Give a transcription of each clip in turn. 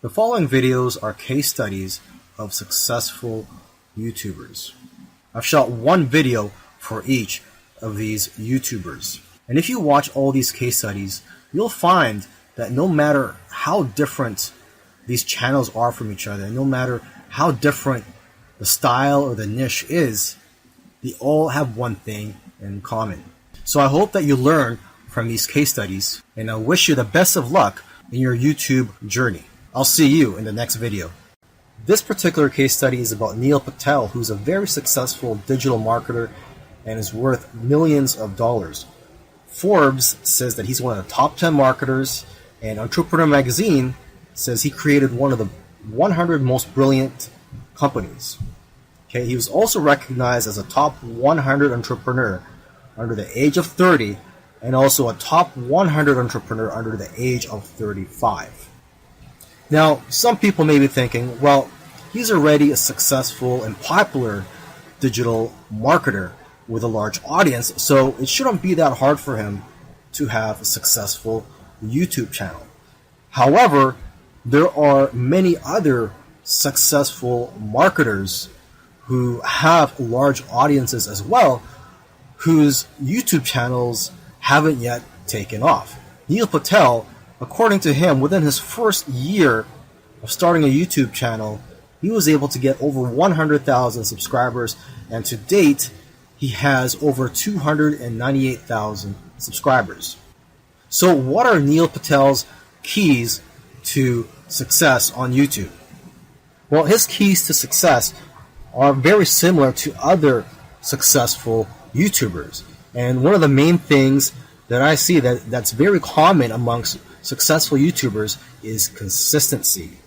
The following videos are case studies of successful YouTubers. I've shot one video for each of these YouTubers. And if you watch all these case studies, you'll find that no matter how different these channels are from each other, no matter how different the style or the niche is, they all have one thing in common. So I hope that you learn from these case studies, and I wish you the best of luck in your YouTube journey. I'll see you in the next video. This particular case study is about Neil Patel, who's a very successful digital marketer and is worth millions of dollars. Forbes says that he's one of the top 10 marketers, and Entrepreneur Magazine says he created one of the 100 most brilliant companies. Okay, he was also recognized as a top 100 entrepreneur under the age of 30 and also a top 100 entrepreneur under the age of 35. Now, some people may be thinking, well, he's already a successful and popular digital marketer with a large audience, so it shouldn't be that hard for him to have a successful YouTube channel. However, there are many other successful marketers who have large audiences as well, whose YouTube channels haven't yet taken off. Neil Patel, according to him, within his first year of starting a YouTube channel, he was able to get over 100,000 subscribers, and to date, he has over 298,000 subscribers. So what are Neil Patel's keys to success on YouTube? Well, his keys to success are very similar to other successful YouTubers. And one of the main things that I see that's very common amongst successful YouTubers is consistency.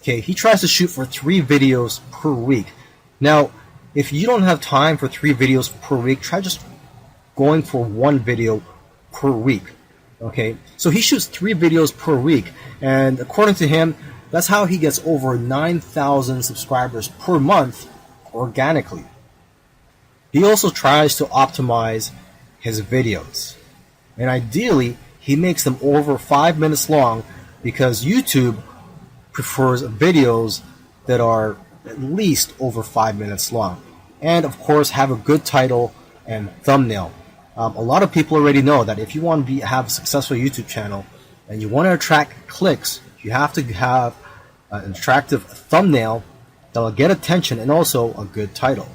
Okay, he tries to shoot for 3 videos per week. Now, if you don't have time for 3 videos per week, try just going for 1 video per week. Okay, so he shoots 3 videos per week, and according to him, that's how he gets over 9,000 subscribers per month organically. He also tries to optimize his videos, and ideally he makes them over 5 minutes long because YouTube prefers videos that are at least over 5 minutes long, and of course have a good title and thumbnail. A lot of people already know that if you want to have a successful YouTube channel and you want to attract clicks, you have to have an attractive thumbnail that will get attention and also a good title.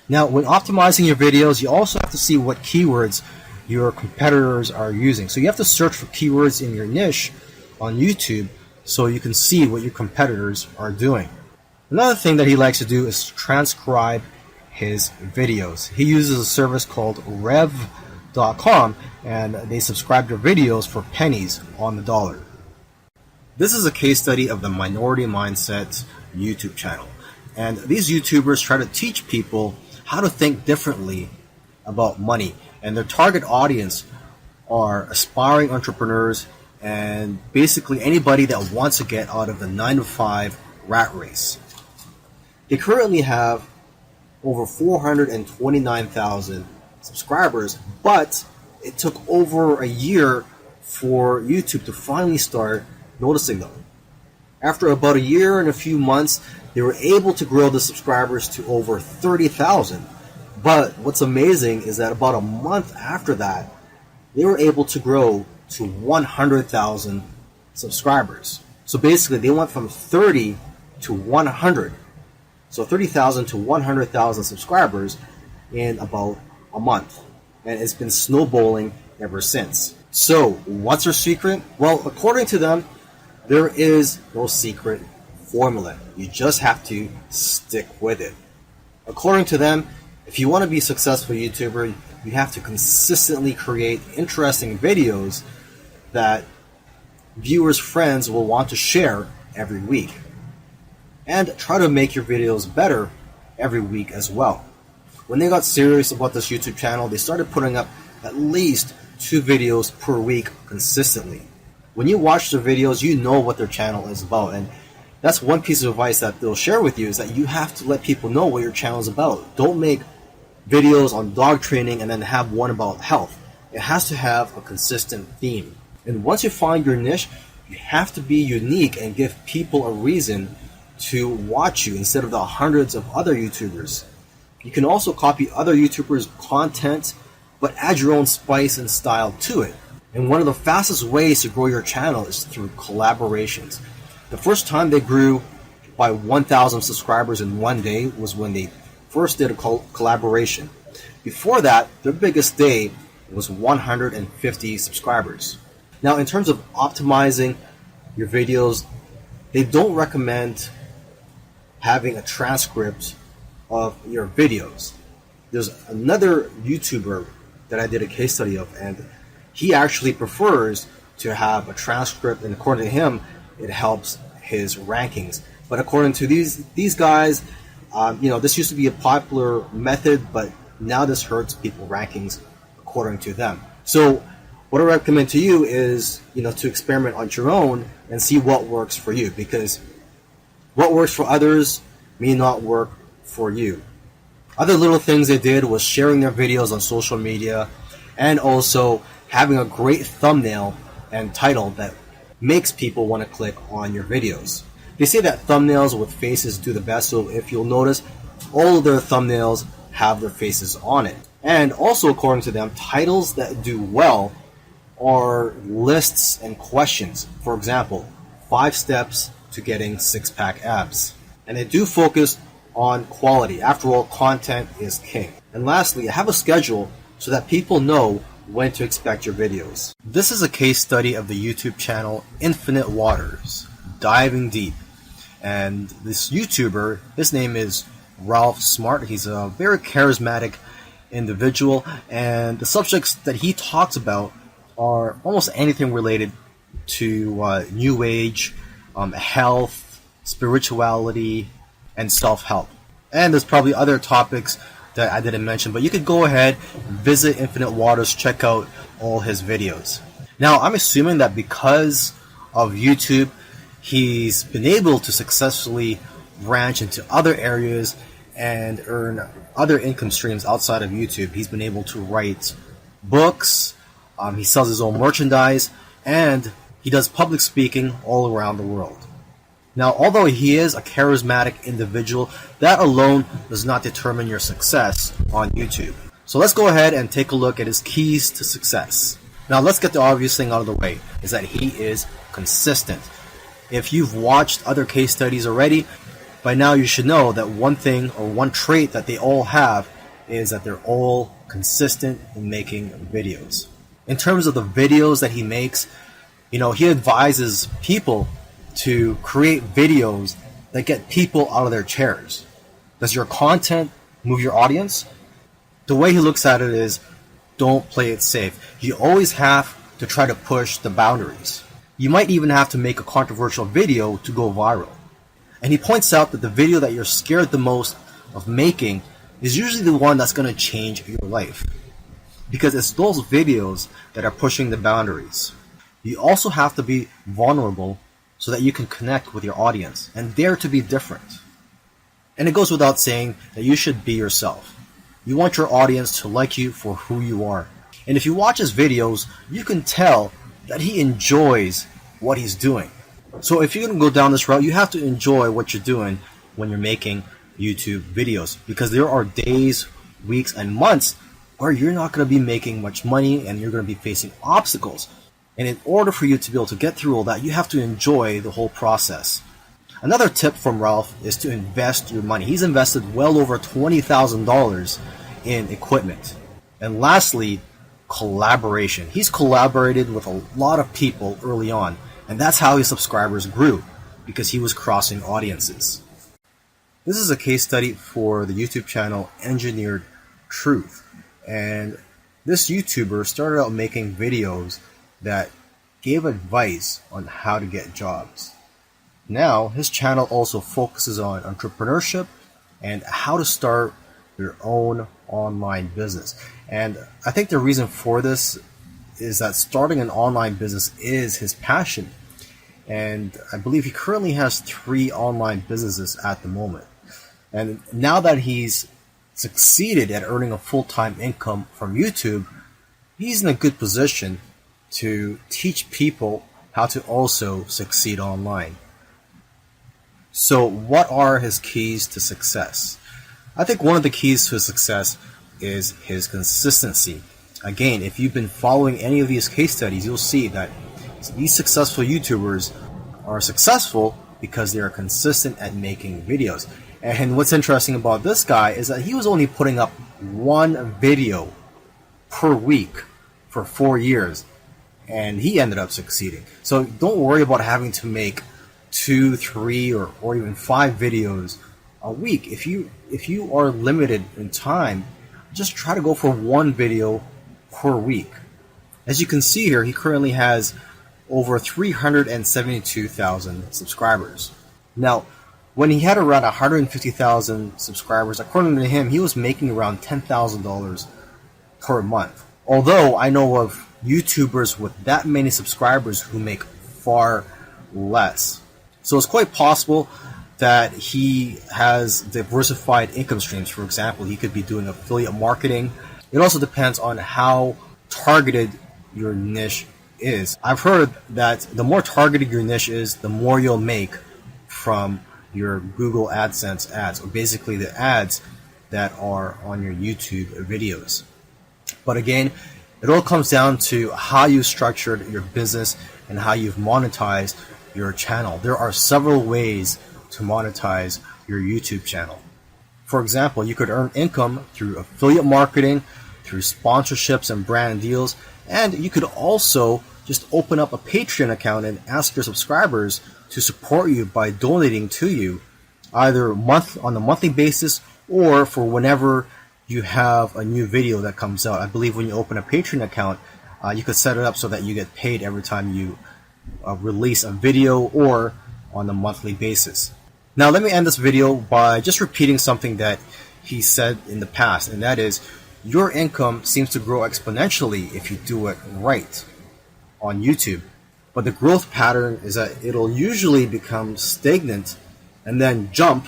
Now, when optimizing your videos, you also have to see what keywords your competitors are using. So you have to search for keywords in your niche on YouTube so you can see what your competitors are doing. Another thing that he likes to do is transcribe his videos. He uses a service called rev.com, and they subscribe to videos for pennies on the dollar. This is a case study of the Minority Mindset YouTube channel. And these YouTubers try to teach people how to think differently about money. And their target audience are aspiring entrepreneurs and basically anybody that wants to get out of the 9-to-5 rat race. They currently have over 429,000 subscribers, but it took over a year for YouTube to finally start noticing them. After about a year and a few months, they were able to grow the subscribers to over 30,000. But what's amazing is that about a month after that, they were able to grow to 100,000 subscribers. So basically, they went from 30 to 100. So 30,000 to 100,000 subscribers in about a month. And it's been snowballing ever since. So what's their secret? Well, according to them, there is no secret formula. You just have to stick with it. According to them, if you want to be a successful YouTuber, you have to consistently create interesting videos that viewers' friends will want to share every week. And try to make your videos better every week as well. When they got serious about this YouTube channel, they started putting up at least 2 videos per week consistently. When you watch their videos, you know what their channel is about, and that's one piece of advice that they'll share with you, is that you have to let people know what your channel is about. Don't make videos on dog training and then have one about health. It has to have a consistent theme. And once you find your niche, You have to be unique and give people a reason to watch you instead of the hundreds of other YouTubers. You can also copy other YouTubers' content, but add your own spice and style to it. And one of the fastest ways to grow your channel is through collaborations. The first time they grew by 1,000 subscribers in one day was when they first did a collaboration. Before that, their biggest day was 150 subscribers. Now, in terms of optimizing your videos, they don't recommend having a transcript of your videos. There's another YouTuber that I did a case study of, and he actually prefers to have a transcript, and according to him, it helps his rankings. But according to these guys, this used to be a popular method, but now this hurts people rankings according to them. So what I recommend to you is, to experiment on your own and see what works for you, because what works for others may not work for you. Other little things they did was sharing their videos on social media and also having a great thumbnail and title that makes people want to click on your videos. They say that thumbnails with faces do the best, so if you'll notice, all of their thumbnails have their faces on it. And also, according to them, titles that do well are lists and questions. For example, 5 steps to getting 6-pack abs. And they do focus on quality. After all, content is king. And lastly, have a schedule so that people know when to expect your videos. This is a case study of the YouTube channel Infinite Waters, diving deep. And this YouTuber, his name is Ralph Smart. He's a very charismatic individual, and the subjects that he talks about are almost anything related to New Age, health, spirituality, and self-help. And there's probably other topics that I didn't mention, but you could go ahead, visit Infinite Waters, check out all his videos. Now, I'm assuming that because of YouTube, he's been able to successfully branch into other areas and earn other income streams outside of YouTube. He's been able to write books, he sells his own merchandise, and he does public speaking all around the world. Now, although he is a charismatic individual, that alone does not determine your success on YouTube. So let's go ahead and take a look at his keys to success. Now, let's get the obvious thing out of the way, is that he is consistent. If you've watched other case studies already, by now you should know that one thing or one trait that they all have is that they're all consistent in making videos. In terms of the videos that he makes, he advises people to create videos that get people out of their chairs. Does your content move your audience? The way he looks at it is, don't play it safe. You always have to try to push the boundaries. You might even have to make a controversial video to go viral. And he points out that the video that you're scared the most of making is usually the one that's going to change your life, because it's those videos that are pushing the boundaries. You also have to be vulnerable so that you can connect with your audience and dare to be different. And it goes without saying that you should be yourself. You want your audience to like you for who you are. And if you watch his videos, you can tell that he enjoys what he's doing. So if you're going to go down this route, you have to enjoy what you're doing when you're making YouTube videos, because there are days, weeks, and months where you're not going to be making much money and you're going to be facing obstacles. And in order for you to be able to get through all that, you have to enjoy the whole process. Another tip from Ralph is to invest your money. He's invested well over $20,000 in equipment. And lastly, collaboration. He's collaborated with a lot of people early on, and that's how his subscribers grew, because he was crossing audiences. This is a case study for the YouTube channel Engineered Truth. And this YouTuber started out making videos that gave advice on how to get jobs. Now, his channel also focuses on entrepreneurship and how to start your own online business. And I think the reason for this is that starting an online business is his passion. And I believe he currently has 3 online businesses at the moment. And now that he's succeeded at earning a full-time income from YouTube, he's in a good position to teach people how to also succeed online. So what are his keys to success? I think one of the keys to success is his consistency. Again, if you've been following any of these case studies, you'll see that these successful YouTubers are successful because they are consistent at making videos. And what's interesting about this guy is that he was only putting up one video per week for 4 years, and he ended up succeeding. So don't worry about having to make 2, 3, or even 5 videos a week. If you are limited in time, just try to go for one video per week. As you can see here, he currently has over 372,000 subscribers. Now, when he had around 150,000 subscribers, according to him, he was making around $10,000 per month. Although I know of YouTubers with that many subscribers who make far less. So it's quite possible that he has diversified income streams. For example, he could be doing affiliate marketing. It also depends on how targeted your niche is. I've heard that the more targeted your niche is, the more you'll make from your Google AdSense ads, or basically the ads that are on your YouTube videos. But again, it all comes down to how you structured your business and how you've monetized your channel. There are several ways to monetize your YouTube channel. For example, you could earn income through affiliate marketing, through sponsorships and brand deals, and you could also just open up a Patreon account and ask your subscribers to support you by donating to you, either on a monthly basis or for whenever you have a new video that comes out. I believe when you open a Patreon account, you could set it up so that you get paid every time you release a video or on a monthly basis. Now let me end this video by just repeating something that he said in the past, and that is, your income seems to grow exponentially if you do it right on YouTube. But the growth pattern is that it'll usually become stagnant and then jump,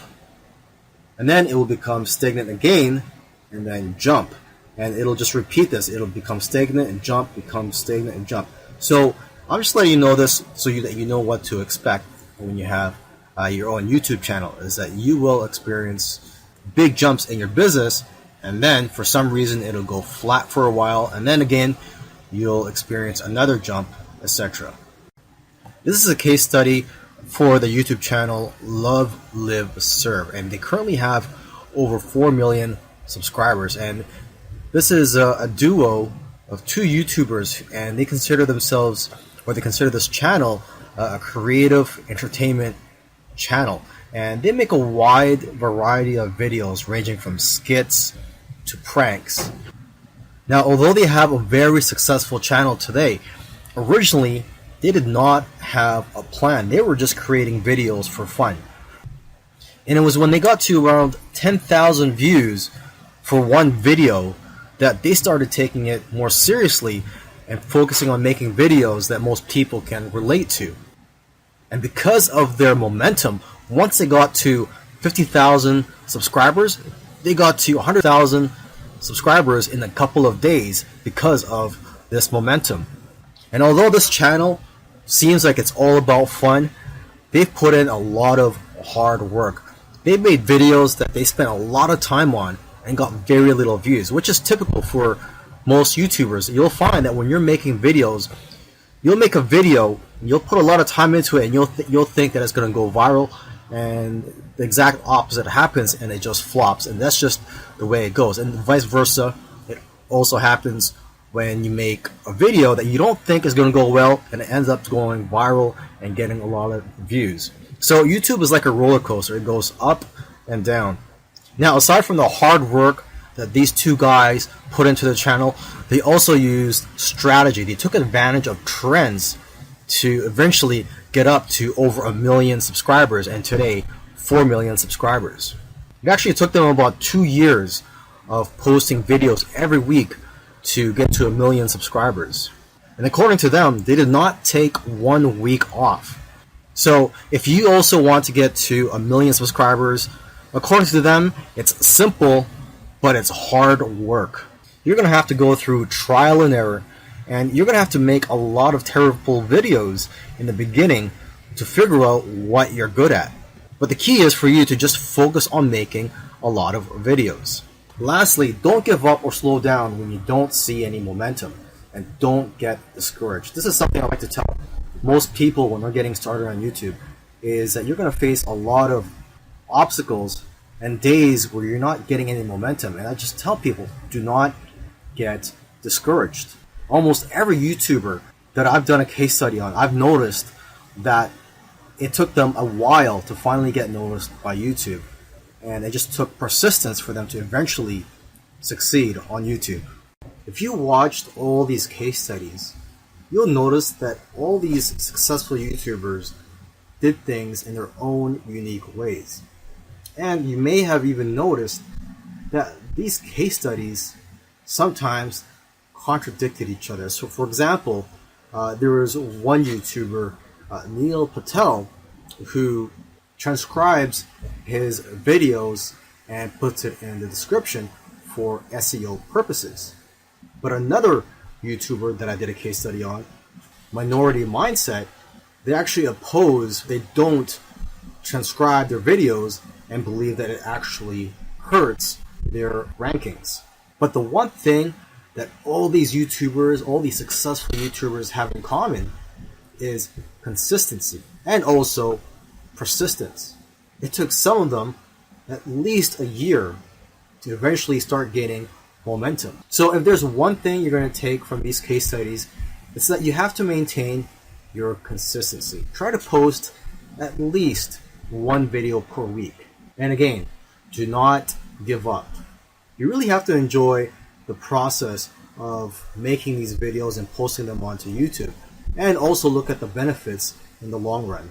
and then it will become stagnant again and then jump. And it'll just repeat this. It'll become stagnant and jump, become stagnant and jump. So I'm just letting you know this so that you know what to expect when you have your own YouTube channel, is that you will experience big jumps in your business, and then for some reason it'll go flat for a while, and then again you'll experience another jump, etc. This is a case study for the YouTube channel Love, Live, Serve, and they currently have over 4 million subscribers. And this is a duo of 2 YouTubers, and they consider themselves, or they consider this channel, a creative entertainment channel. And they make a wide variety of videos ranging from skits to pranks. Now, although they have a very successful channel today, originally they did not have a plan. They were just creating videos for fun. And it was when they got to around 10,000 views for one video that they started taking it more seriously and focusing on making videos that most people can relate to. And because of their momentum, once they got to 50,000 subscribers, they got to 100,000 subscribers in a couple of days because of this momentum. And although this channel seems like it's all about fun, they've put in a lot of hard work. They made videos that they spent a lot of time on and got very little views, which is typical for most YouTubers. You'll find that when you're making videos, you'll make a video, you'll put a lot of time into it, and you'll think that it's going to go viral, and the exact opposite happens, and it just flops. And that's just the way it goes. And vice versa, it also happens when you make a video that you don't think is going to go well, and it ends up going viral and getting a lot of views. So YouTube is like a roller coaster. It goes up and down. Now, aside from the hard work that these 2 guys put into the channel, they also used strategy. They took advantage of trends to eventually get up to over 1 million subscribers, and today 4 million subscribers. It actually took them about 2 years of posting videos every week to get to 1 million subscribers. And according to them, they did not take 1 week off. So if you also want to get to 1 million subscribers, according to them, it's simple, but it's hard work. You're going to have to go through trial and error, And you're going to have to make a lot of terrible videos in the beginning to figure out what you're good at. But the key is for you to just focus on making a lot of videos. Lastly, don't give up or slow down when you don't see any momentum, and don't get discouraged. This is something I like to tell most people when they're getting started on YouTube, is that you're going to face a lot of obstacles and days where you're not getting any momentum. And I just tell people, do not get discouraged. Almost every YouTuber that I've done a case study on, I've noticed that it took them a while to finally get noticed by YouTube. And it just took persistence for them to eventually succeed on YouTube. If you watched all these case studies, you'll notice that all these successful YouTubers did things in their own unique ways. And you may have even noticed that these case studies sometimes contradicted each other. So for example, there was one YouTuber, Neil Patel, who transcribes his videos and puts it in the description for SEO purposes. But another YouTuber that I did a case study on, Minority Mindset, they actually oppose, they don't transcribe their videos and believe that it actually hurts their rankings. But the one thing that all these YouTubers, all these successful YouTubers have in common is consistency and also persistence. It took some of them at least a year to eventually start gaining momentum. So if there's one thing you're going to take from these case studies, it's that you have to maintain your consistency. Try to post at least one video per week. And again, do not give up. You really have to enjoy the process of making these videos and posting them onto YouTube, and also look at the benefits in the long run.